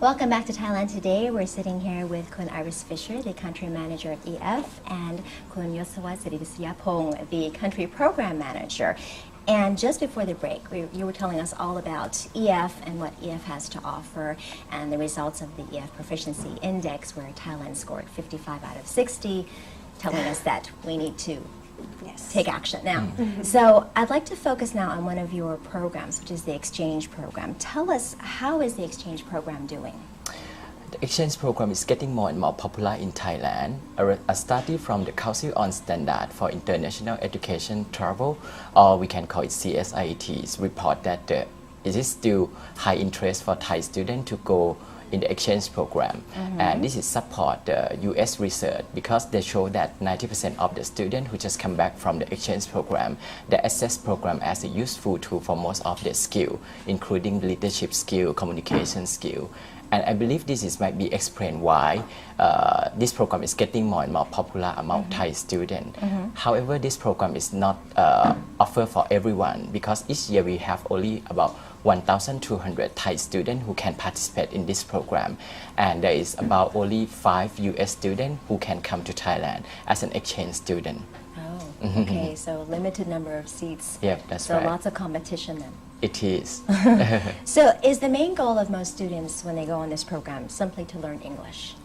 Welcome back to Thailand today. We're sitting here with Kun Iris Fisher, the country manager of EF, and Kun Yosawat Siddhivisayapong, the country program manager. And just before the break, you were telling us all about EF and what EF has to offer and the results of the EF Proficiency Index, where Thailand scored 55 out of 60, telling us that we need to take action now. So I'd like to focus now on one of your programs, which is the exchange program. Tell us, how is the exchange program doing? The exchange program is getting more and more popular in Thailand. A study from the Council on Standard for International Education Travel, or we can call it CSIT, report that it is still high interest for Thai students to go in the exchange program. And this is support the US research because they show that 90% of the students who just come back from the exchange program, they assess program as a useful tool for most of their skill, including leadership skill, communication skill. And I believe this might be explained why this program is getting more and more popular among Thai students. However, this program is not offered for everyone because each year we have only about 1,200 Thai students who can participate in this program, and there is about only 5 US students who can come to Thailand as an exchange student. Oh, okay, so limited number of seats. Yeah, that's so right. So lots of competition then. It is. So is the main goal of most students when they go on this program simply to learn English?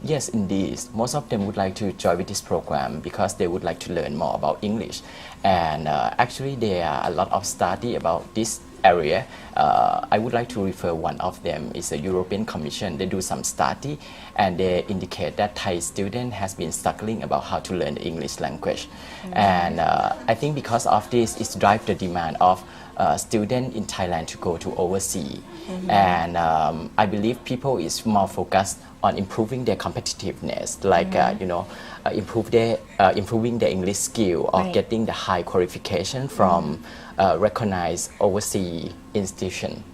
Yes, indeed. Most of them would like to join with this program because they would like to learn more about English. And actually, there are a lot of study about this area. I would like to refer one of them is the European Commission. They do some study and they indicate that Thai student has been struggling about how to learn the English language. And I think because of this, it drives the demand of students in Thailand to go to overseas. And I believe people is more focused on improving their competitiveness, like improving their English skill or getting the high qualification from recognized overseas institution.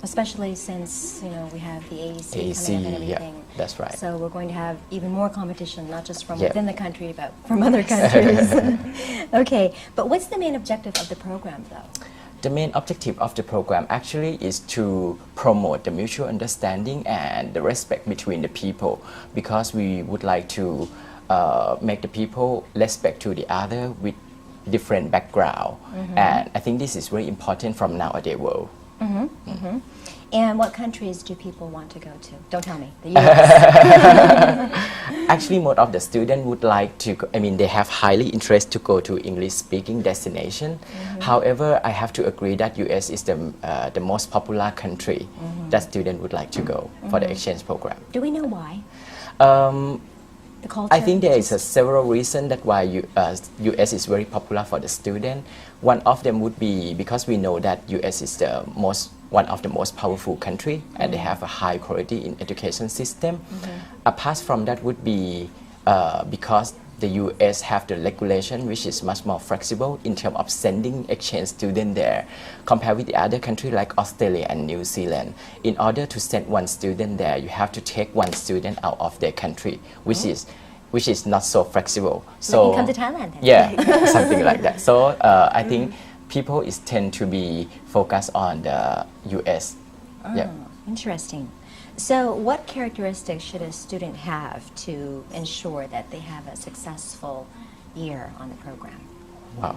Especially since we have the AEC coming up and everything. Yeah, that's right. So we're going to have even more competition, not just from within the country, but from other countries. Okay, but what's the main objective of the program, though? The main objective of the program actually is to promote the mutual understanding and the respect between the people, because we would like to make the people respect to the other with different background. And I think this is very important from nowadays world. And what countries do people want to go to? Don't tell me. The US. Actually, most of the students would like to go, they have highly interest to go to English-speaking destination. However, I have to agree that US is the most popular country that students would like to go for the exchange program. Do we know why? The culture? I think there is several reasons that why US is very popular for the student. One of them would be because we know that US is one of the most powerful country and they have a high quality in education system. Apart from that would be because the US have the regulation which is much more flexible in terms of sending exchange students there compared with the other country like Australia and New Zealand. In order to send one student there, you have to take one student out of their country, which is not so flexible. So you can come to Thailand then. Yeah, something like that. So I think people tend to be focused on the US. Interesting. So what characteristics should a student have to ensure that they have a successful year on the program? Wow.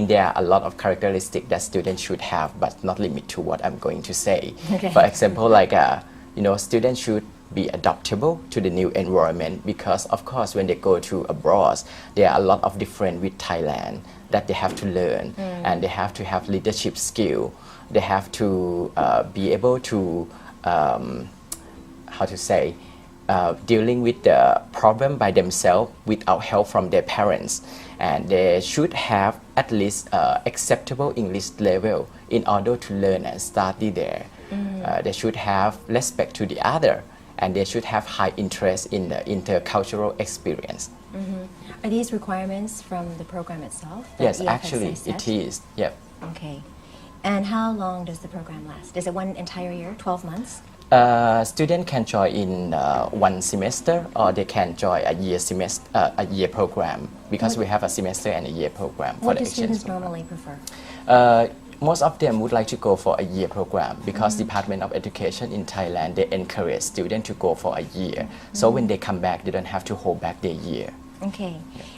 There are a lot of characteristics that students should have, but not limit to what I'm going to say. Okay. For example, students should be adaptable to the new environment because, of course, when they go to abroad, there are a lot of different with Thailand that they have to learn, and they have to have leadership skill. They have to be able to, dealing with the problem by themselves without help from their parents. And they should have at least acceptable English level in order to learn and study there. They should have respect to the other, and they should have high interest in the intercultural experience. Are these requirements from the program itself? Yes, actually it is. Yep. Okay. And how long does the program last? Is it one entire year, 12 months? Students can join in one semester, or they can join a year program, because we have a semester and a year program for What the do exchange students program. normally prefer? most of them would like to go for a year program because Department of Education in Thailand, they encourage students to go for a year. So when they come back, they don't have to hold back their year. Okay.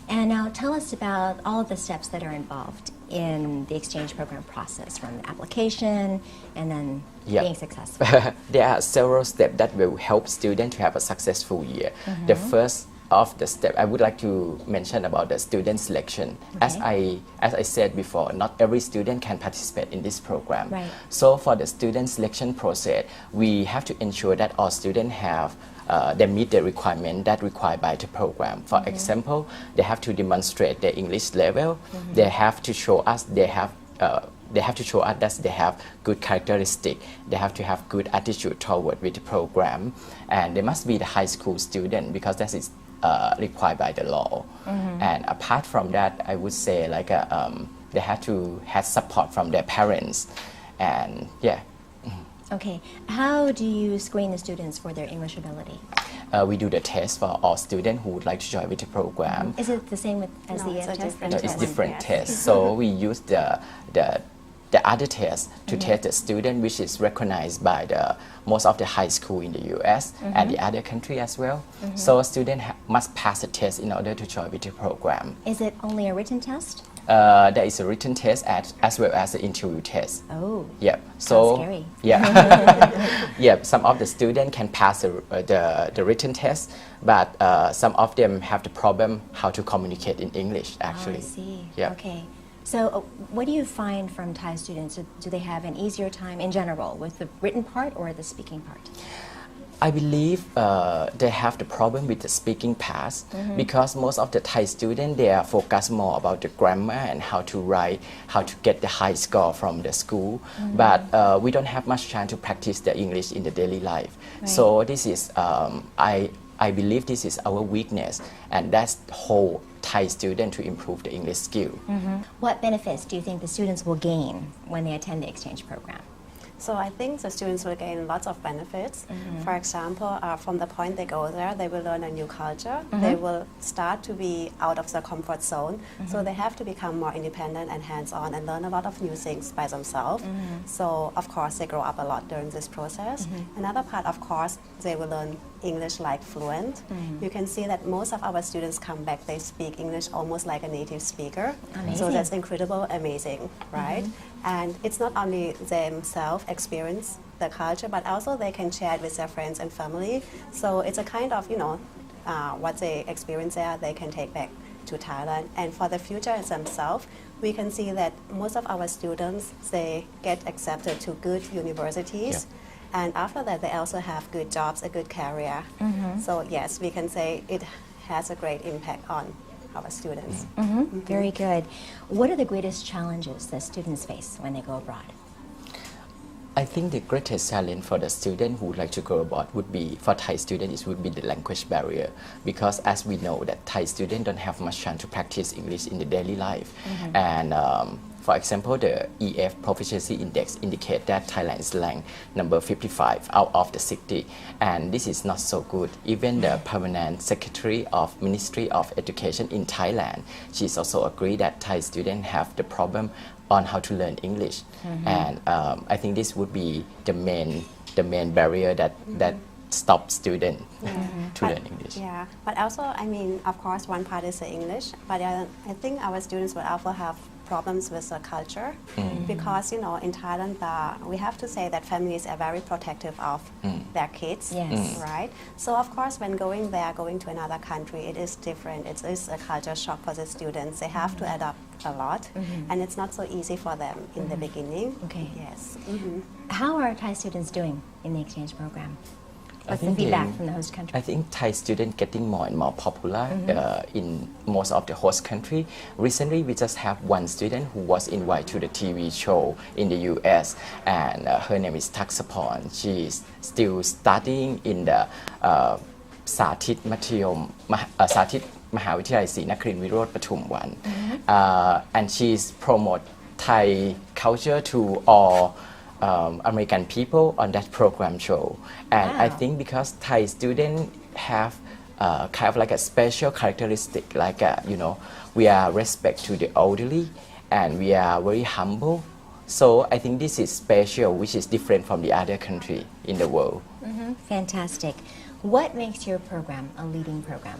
And now tell us about all of the steps that are involved in the exchange program process, from the application and then being successful. There are several steps that will help students to have a successful year. The first of the step I would like to mention about the student selection. As I said before, not every student can participate in this program. Right. So for the student selection process, we have to ensure that all students have they meet the requirement that required by the program. For example, they have to demonstrate their English level. They have to show us they have that they have good characteristic. They have to have good attitude toward with the program, and they must be the high school student because that is required by the law. And apart from that, I would say like they have to have support from their parents, and yeah. Okay. How do you screen the students for their English ability? We do the test for all students who would like to join with the program. Is it the same as the it's a test? different It's test. different Yes. tests. So we use the other test to test the student, which is recognized by the most of the high school in the U.S. and the other country as well. So a student must pass the test in order to join with the program. Is it only a written test? There is a written test as well as the interview test. Oh. Yep. So Sounds scary. yeah, some of the students can pass the written test, but some of them have the problem how to communicate in English actually. Oh, I see. Yeah. Okay. So what do you find from Thai students? Do they have an easier time in general with the written part or the speaking part? I believe they have the problem with the speaking part because most of the Thai students, they are focused more about the grammar and how to write, how to get the high score from the school. But we don't have much time to practice the English in the daily life. Right. So this is, I believe this is our weakness, and that's the whole Thai student to improve the English skill. What benefits do you think the students will gain when they attend the exchange program? So I think the students will gain lots of benefits. For example, from the point they go there, they will learn a new culture. They will start to be out of their comfort zone. So they have to become more independent and hands-on and learn a lot of new things by themselves. So of course, they grow up a lot during this process. Another part, of course, they will learn English like fluent. You can see that most of our students come back, they speak English almost like a native speaker. Amazing. So that's incredible, amazing, right? And it's not only themselves experience the culture, but also they can share it with their friends and family. So it's a kind of, what they experience there, they can take back to Thailand. And for the future themselves, we can see that most of our students, they get accepted to good universities. And after that, they also have good jobs, a good career. So yes, we can say it has a great impact on our students. Very good. What are the greatest challenges that students face when they go abroad? I think the greatest challenge for the student who would like to go abroad would be, for Thai students, would be the language barrier. Because as we know that Thai students don't have much chance to practice English in the daily life. And for example, the EF Proficiency Index indicate that Thailand is ranked number 55 out of the 60. And this is not so good. Even the permanent secretary of Ministry of Education in Thailand, she's also agree that Thai students have the problem on how to learn English. And I think this would be the main barrier that stops students to learn English. Yeah, but also, I mean, of course, one part is the English, but I think our students will also have problems with the culture because, in Thailand, we have to say that families are very protective of their kids, Yes. right? So, of course, when going there, going to another country, it is different. It is a culture shock for the students. They have to adapt a lot, and it's not so easy for them in the beginning. Okay. Yes. How are Thai students doing in the exchange program? What's the think feedback they- from the host country? I think Thai students getting more and more popular in most of the host country. Recently, we just have one student who was invited to the TV show in the U.S. and her name is Taksapon. She's still studying in the Sathitมหาวิทยาลัยศรีนครินทร์วิโรธปทุมวัน and she's promote Thai culture to all American people on that program show. And I Wow. think because Thai students have kind of like a special characteristic, like we are respect to the elderly and we are very humble. So I think this is special, which is different from the other country in the world. Fantastic. What makes your program a leading program?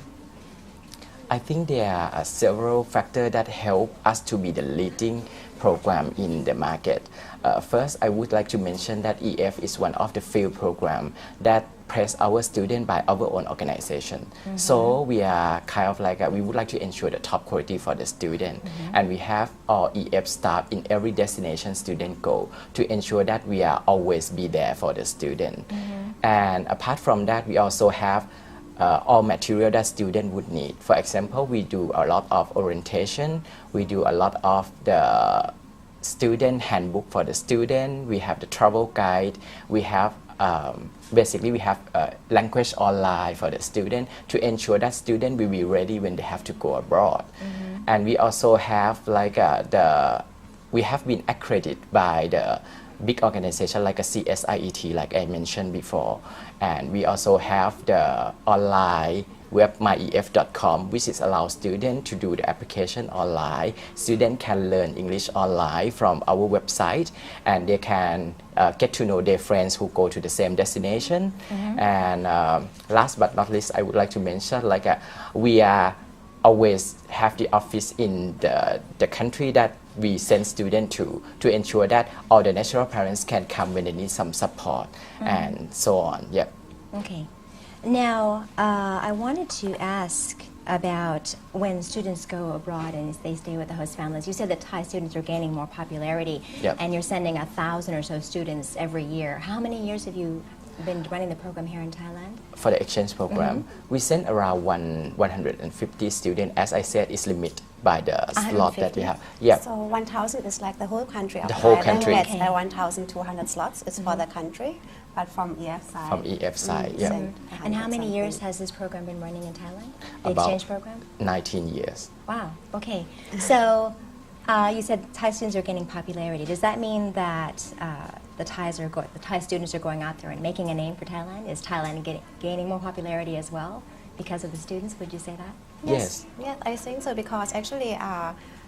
I think there are several factors that help us to be the leading program in the market. First, I would like to mention that EF is one of the few programs that press our students by our own organization. So we are kind of like, we would like to ensure the top quality for the student. And we have our EF staff in every destination student go to ensure that we are always be there for the student. And apart from that, we also have all material that student would need. For example, we do a lot of orientation, we do a lot of the student handbook for the student, we have the travel guide, we have basically we have language online for the student to ensure that student will be ready when they have to go abroad. And we also have like we have been accredited by the big organization like a CSIET, like I mentioned before. And we also have the online web myef.com, which is allow students to do the application online. Students can learn English online from our website, and they can get to know their friends who go to the same destination. And last but not least, I would like to mention like we are always have the office in the country that we send students to ensure that all the national parents can come when they need some support and so on. Yep. Okay. Now, I wanted to ask about when students go abroad and they stay with the host families. You said that Thai students are gaining more popularity, and you're sending 1,000 or so students every year. How many years have you been running the program here in Thailand? For the exchange program, we send around 150 students. As I said, it's limited by the slot that we have. Yeah. So 1,000 is like the whole country of The whole Thailand. country. Gets 1,200 slots. It's for the country, but from EF side. From EF side, yeah. send And how 100 many years something. has this program been running in Thailand? The About exchange program? 19 years. Wow. Okay. So you said Thai students are gaining popularity. Does that mean that the Thai students are going out there and making a name for Thailand? Is Thailand gaining more popularity as well because of the students? Would you say that? Yes. Yes, I think so, because actually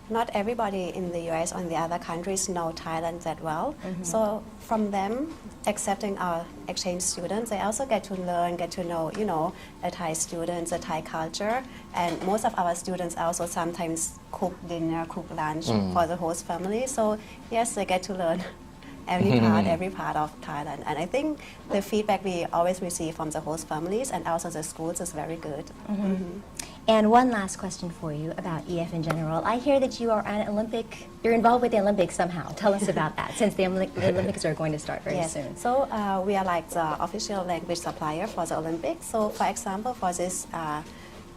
not everybody in the US or in the other countries know Thailand that well. So from them accepting our exchange students, they also get to learn, get to know, the Thai students, the Thai culture. And most of our students also sometimes cook dinner, cook lunch for the host family. So yes, they get to learn every part of Thailand. And I think the feedback we always receive from the host families and also the schools is very good. And one last question for you about EF in general. I hear that you are you're involved with the Olympics somehow. Tell us about that, since the Olympics are going to start very soon. So we are like the official language supplier for the Olympics. So for example, for this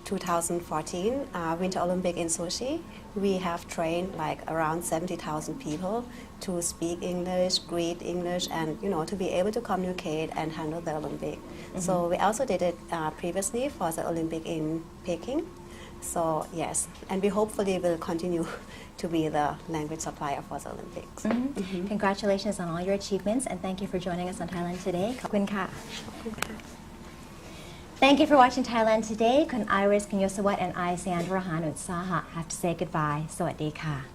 2014 Winter Olympic in Sochi, we have trained like around 70,000 people to speak English, read English, and to be able to communicate and handle the Olympic. So we also did it previously for the Olympic in Peking. So yes, and we hopefully will continue to be the language supplier for the Olympics. Congratulations on all your achievements, and thank you for joining us on Thailand Today. ขอบคุณค่ะ Thank you for watching Thailand Today. Kun Iris, Kun Yosawat, and I, Sandra Hanutssaha, have to say goodbye. สวัสดีค่ะ